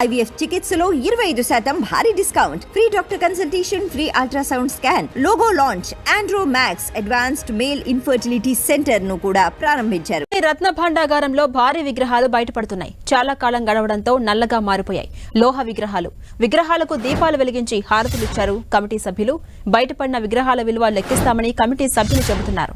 IVF చికిత్సలో 25% భారీ discount, free doctor consultation, free ultrasound scan, logo launch, Andro max advanced male infertility centre ను కూడా ప్రారంభించారు. రత్న భాండాగారంలో భారీ విగ్రహాలు బయటపడుతున్నాయి. చాలా కాలం గడవడంతో నల్లగా మారిపోయాయి లోహ విగ్రహాలకు దీపాలు వెలిగించి హారతులిచ్చారు కమిటీ సభ్యులు. బయటపడిన విగ్రహాల విలువ లెక్కిస్తామని కమిటీ సభ్యులు చెబుతున్నారు.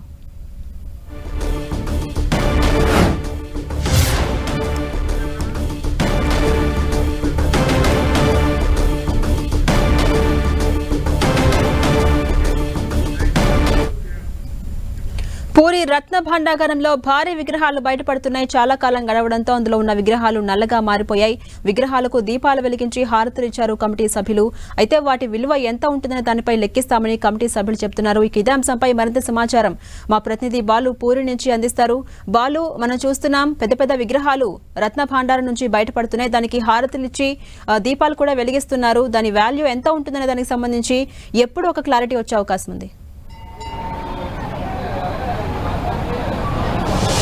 పూరి రత్న భాండాగారంలో భారీ విగ్రహాలు బయటపడుతున్నాయి. చాలా కాలం గడవడంతో అందులో ఉన్న విగ్రహాలు నల్లగా మారిపోయాయి. విగ్రహాలకు దీపాలు వెలిగించి హారతులిచ్చారు కమిటీ సభ్యులు. అయితే వాటి విలువ ఎంత ఉంటుందనే దానిపై లెక్కిస్తామని కమిటీ సభ్యులు చెప్తున్నారు. ఇదే అంశంపై మరింత సమాచారం మా ప్రతినిధి బాలు పూరి నుంచి అందిస్తారు. బాలు, మనం చూస్తున్నాం పెద్ద పెద్ద విగ్రహాలు రత్న భాండారం నుంచి బయటపడుతున్నాయి. దానికి హారతులిచ్చి దీపాలు కూడా వెలిగిస్తున్నారు. దాని వాల్యూ ఎంత ఉంటుందనే దానికి సంబంధించి ఎప్పుడు ఒక క్లారిటీ వచ్చే అవకాశం ఉంది?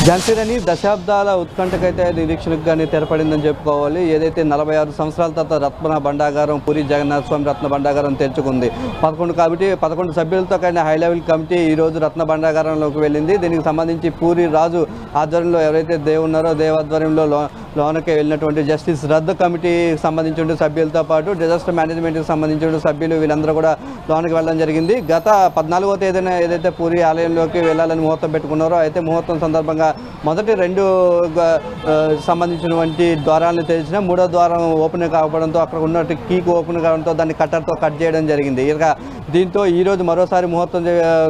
ఝాన్సీరాణి దశాబ్దాల ఉత్కంఠకైతే నిరీక్షణకు కానీ తెరపడిందని చెప్పుకోవాలి. ఏదైతే 46 సంవత్సరాల తర్వాత రత్న భాండాగారం పూరి జగన్నాథ స్వామి రత్న భాండాగారం తెరుచుకుంది. 11 సభ్యులతో కానీ హై లెవెల్ కమిటీ ఈరోజు రత్న భాండాగారంలోకి వెళ్ళింది. దీనికి సంబంధించి పూరి రాజు ఆధ్వర్యంలో ఎవరైతే దేవున్నారో దేవాధ్వర్యంలో లోనకి వెళ్ళినటువంటి జస్టిస్ రద్దు కమిటీకి సంబంధించిన సభ్యులతో పాటు డిజాస్టర్ మేనేజ్మెంట్కి సంబంధించిన సభ్యులు వీళ్ళందరూ కూడా లోనికి వెళ్ళడం జరిగింది. గత 14వ తేదీన ఏదైతే పూరి ఆలయంలోకి వెళ్ళాలని ముహూర్తం పెట్టుకున్నారో అయితే ముహూర్తం సందర్భంగా మొదటి 2 సంబంధించినటువంటి ద్వారాలను తెరిచిన 3వ ద్వారం ఓపెన్ కావడంతో అక్కడ ఉన్నట్టు కీకి ఓపెన్ కావడంతో దాన్ని కట్టర్తో కట్ చేయడం జరిగింది. ఇక దీంతో ఈరోజు మరోసారి ముహూర్తం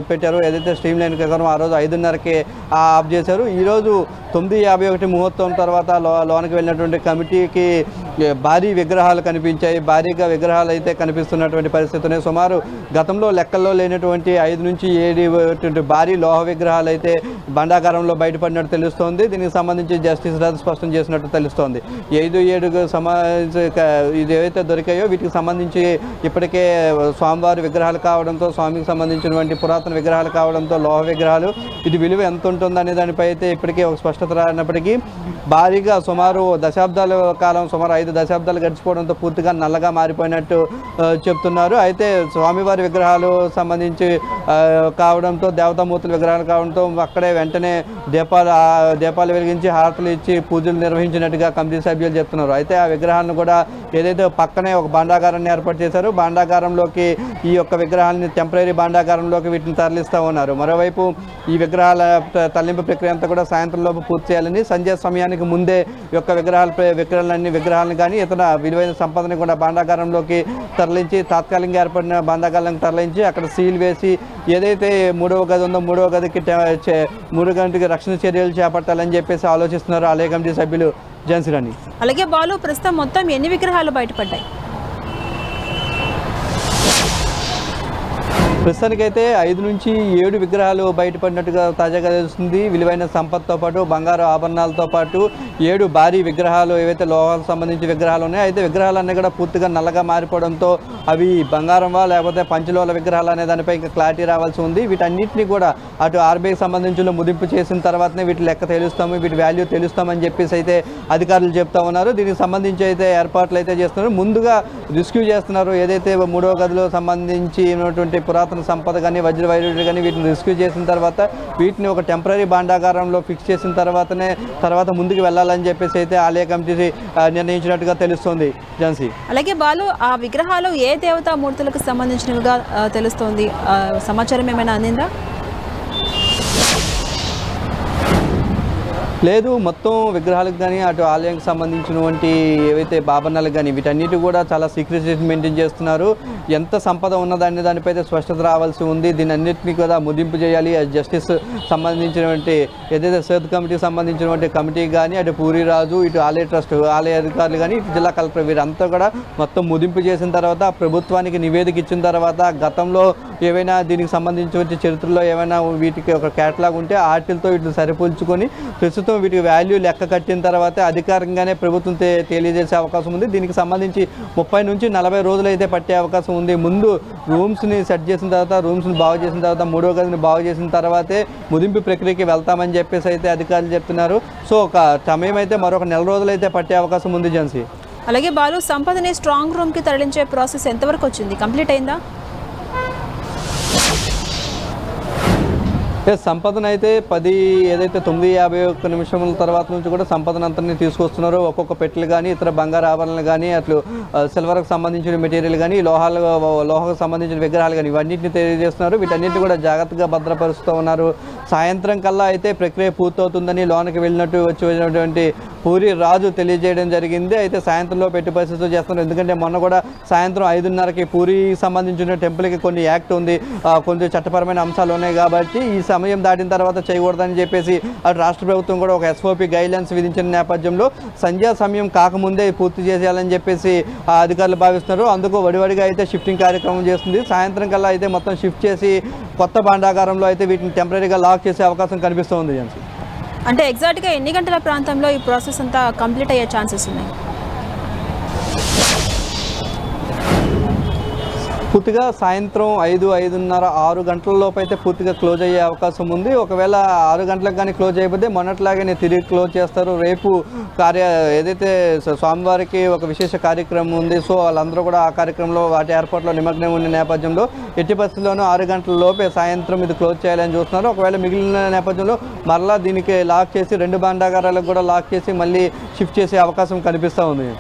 పెట్టారు. ఏదైతే స్ట్రీమ్ లైన్ ప్రకారం ఆ రోజు 5:30కి ఆఫ్ చేశారు. ఈరోజు 9:51 ముహూర్తం తర్వాత లోనికి వెళ్ళినటువంటి కమిటీకి భారీ విగ్రహాలు కనిపించాయి. భారీగా విగ్రహాలు అయితే కనిపిస్తున్నటువంటి పరిస్థితి. సుమారు గతంలో లెక్కల్లో లేనటువంటి 5 నుంచి 7 భారీ లోహ విగ్రహాలు అయితే భాండాగారంలో బయటపడినట్టు తెలుస్తోంది. దీనికి సంబంధించి జస్టిస్ రద్దు స్పష్టం చేసినట్టు తెలుస్తోంది. 5-7 ఇది ఏవైతే దొరికాయో వీటికి సంబంధించి ఇప్పటికే స్వామివారి విగ్రహాలు కావడంతో, స్వామికి సంబంధించినటువంటి పురాతన విగ్రహాలు కావడంతో లోహ విగ్రహాలు ఇది విలువ ఎంత ఉంటుందనే దానిపై అయితే ఇప్పటికే ఒక స్పష్టత రానప్పటికీ భారీగా సుమారు దశాబ్దాల కాలం, సుమారు 5 దశాబ్దాలు గడిచిపోవడంతో పూర్తిగా నల్లగా మారిపోయినట్టు చెప్తున్నారు. అయితే స్వామివారి విగ్రహాలు సంబంధించి కావడంతో, దేవతామూర్తుల విగ్రహాలు కావడంతో అక్కడే వెంటనే దీపాలు వెలిగించి హారతులు ఇచ్చి పూజలు నిర్వహించినట్టుగా కమిటీ సభ్యులు చెప్తున్నారు. అయితే ఆ విగ్రహాలను కూడా ఏదైతే పక్కనే ఒక భాండాగారాన్ని ఏర్పాటు చేశారు, భాండాగారంలోకి ఈ యొక్క విగ్రహాలని టెంపరీ భాండాగారంలోకి వీటిని తరలిస్తూ ఉన్నారు. మరోవైపు ఈ విగ్రహాల తరలింపు ప్రక్రియ అంతా కూడా సాయంత్రంలోపు పూర్తి చేయాలని, సంధ్యా సమయానికి ముందే యొక్క విగ్రహాలను కానీ ఇతర విలువైన సంపదని కూడా భాండాగారంలోకి తరలించి, తాత్కాలికంగా ఏర్పడిన భాండాగారాలను తరలించి అక్కడ సీల్ వేసి ఏదైతే 3వ గది ఉందో 3వ గదికి 3 గంటకి రక్షణ చర్యలు చేపట్టాలని చెప్పేసి ఆలోచిస్తున్నారు ఆలయ కమిటీ సభ్యులు. ఝాన్సీరాణి. అలాగే బాలు, ప్రస్తుతం మొత్తం ఎన్ని విగ్రహాలు బయటపడ్డాయి? ప్రస్తుతానికైతే 5 నుంచి 7 విగ్రహాలు బయటపడినట్టుగా తాజాగా తెలుస్తుంది. విలువైన సంపత్తో పాటు బంగారు ఆభరణాలతో పాటు 7 భారీ విగ్రహాలు ఏవైతే లోహాలకు సంబంధించి విగ్రహాలు ఉన్నాయో అయితే విగ్రహాలన్నీ కూడా పూర్తిగా నల్లగా మారిపోవడంతో అవి బంగారంవా లేకపోతే పంచలోహ విగ్రహాలు అనే దానిపై ఇంకా క్లారిటీ రావాల్సి ఉంది. వీటన్నిటిని కూడా అటు ఆర్బీఐకి సంబంధించిన ముదింపు చేసిన తర్వాతనే వీటి లెక్క తెలుస్తాము, వీటి వాల్యూ తెలుస్తామని చెప్పేసి అయితే అధికారులు చెప్తా ఉన్నారు. దీనికి సంబంధించి అయితే ఏర్పాట్లు అయితే చేస్తున్నారు. ముందుగా రిస్క్యూ చేస్తున్నారు. ఏదైతే 3వ గదిలో సంబంధించి ఉన్నటువంటి పురాతన సంపద కానీ వజ్ర వైడూర్యాలు కానీ వీటిని రెస్క్యూ చేసిన తర్వాత వీటిని ఒక టెంపరీ భాండాగారంలో ఫిక్స్ చేసిన తర్వాత ముందుకు వెళ్ళాలని చెప్పేసి అయితే ఆలయ కమిటీ నిర్ణయించినట్టుగా తెలుస్తోంది. ఝాన్సీ. అలాగే బాలు, ఆ విగ్రహాలు ఏ దేవతా మూర్తులకు సంబంధించినవిగా తెలుస్తోంది? సమాచారం ఏమైనా అందిందా? లేదు, మొత్తం విగ్రహాలకు కానీ అటు ఆలయానికి సంబంధించినటువంటి ఏవైతే ఆభరణాలకు కానీ వీటన్నిటి కూడా చాలా సీక్రెసీ మెయింటైన్ చేస్తున్నారు. ఎంత సంపద ఉన్నదాన్ని దానిపై స్పష్టత రావాల్సి ఉంది. దీని అన్నింటినీ కూడా ముదింపు చేయాలి. జస్టిస్ సంబంధించినటువంటి ఏదైతే సెర్చ్ కమిటీకి సంబంధించినటువంటి కమిటీ కానీ, అటు పూరి రాజు, ఇటు ఆలయ ట్రస్ట్, ఆలయ అధికారులు కానీ, ఇటు జిల్లా కలెక్టర్ వీరంతా కూడా మొత్తం ముదింపు చేసిన తర్వాత ప్రభుత్వానికి నివేదిక ఇచ్చిన తర్వాత గతంలో ఏవైనా దీనికి సంబంధించిన చరిత్రలో ఏమైనా వీటికి ఒక క్యాటలాగ్ ఉంటే వాటితో వీటిని సరిపోల్చుకొని ప్రస్తుతం వీటికి వాల్యూ లెక్క కట్టిన తర్వాత అధికారికంగానే ప్రభుత్వం తెలియజేసే అవకాశం ఉంది. దీనికి సంబంధించి 30 నుంచి 40 రోజులు అయితే పట్టే అవకాశం ఉంది. ముందు రూమ్స్ని సెట్ చేసిన తర్వాత, రూమ్స్ని బాగు చేసిన తర్వాత, 3వ గదిని బాగు చేసిన తర్వాతే ముదింపు ప్రక్రియకి వెళ్తామని చెప్పేసి అయితే అధికారులు చెప్తున్నారు. సో ఒక సమయం అయితే మరొక 1 నెల రోజులు అయితే పట్టే అవకాశం ఉంది. ఝాన్సీ. అలాగే బాలు, సంపదని స్ట్రాంగ్ రూమ్కి తరలించే ప్రాసెస్ ఎంతవరకు వచ్చింది? కంప్లీట్ అయిందా? సంపదన అయితే 9:51 తర్వాత నుంచి కూడా సంపదన అంతని తీసుకొస్తున్నారు. ఒక్కొక్క పెట్టెలు కానీ ఇతర బంగారు ఆభరణలు కానీ అట్లు సిల్వర్కి సంబంధించిన మెటీరియల్ కానీ లోహకు సంబంధించిన విగ్రహాలు కానీ ఇవన్నింటిని తెలియజేస్తున్నారు. వీటన్నింటినీ కూడా జాగ్రత్తగా భద్రపరుస్తూ ఉన్నారు. సాయంత్రం కల్లా అయితే ప్రక్రియ పూర్తవుతుందని లోనికి వచ్చినటువంటి పూరి రాజు తెలియజేయడం జరిగింది. అయితే సాయంత్రంలో పెట్టి పరిస్థితులు చేస్తున్నారు. ఎందుకంటే మొన్న కూడా సాయంత్రం 5:30కి పూరికి సంబంధించిన టెంపుల్కి కొన్ని యాక్ట్ ఉంది, కొన్ని చట్టపరమైన అంశాలు ఉన్నాయి కాబట్టి ఈ సమయం దాటిన తర్వాత చేయకూడదని చెప్పేసి అటు రాష్ట్ర ప్రభుత్వం కూడా ఒక ఎస్ఓపి గైడ్లైన్స్ విధించిన నేపథ్యంలో సంధ్యా సమయం కాకముందే పూర్తి చేసేయాలని చెప్పేసి అధికారులు భావిస్తున్నారు. అందుకు వడివడిగా అయితే షిఫ్టింగ్ కార్యక్రమం చేస్తుంది. సాయంత్రం కల్లా అయితే మొత్తం షిఫ్ట్ చేసి కొత్త భాండాగారంలో అయితే వీటిని టెంపరీగా లాక్ చేసే అవకాశం కనిపిస్తుంది. అంటే ఎగ్జాక్ట్గా ఎన్ని గంటల ప్రాంతంలో ఈ ప్రాసెస్ అంతా కంప్లీట్ అయ్యే ఛాన్సెస్ ఉన్నాయి? పూర్తిగా సాయంత్రం 5:30, 6 గంటల లోపు అయితే పూర్తిగా క్లోజ్ అయ్యే అవకాశం ఉంది. ఒకవేళ 6 గంటలకు కానీ క్లోజ్ అయిపోతే మొన్నట్లాగానే తిరిగి క్లోజ్ చేస్తారు. రేపు ఏదైతే స్వామివారికి ఒక విశేష కార్యక్రమం ఉంది, సో వాళ్ళందరూ కూడా ఆ కార్యక్రమంలో వాటి ఏర్పాట్లో నిమగ్నం ఉన్న నేపథ్యంలో ఎట్టి పరిస్థితుల్లోనూ 6 గంటల లోపే సాయంత్రం ఇది క్లోజ్ చేయాలని చూస్తున్నారు. ఒకవేళ మిగిలిన నేపథ్యంలో మరలా దీనికి లాక్ చేసి 2 భాండాగారాలకు కూడా లాక్ చేసి మళ్ళీ షిఫ్ట్ చేసే అవకాశం కనిపిస్తూ ఉంది.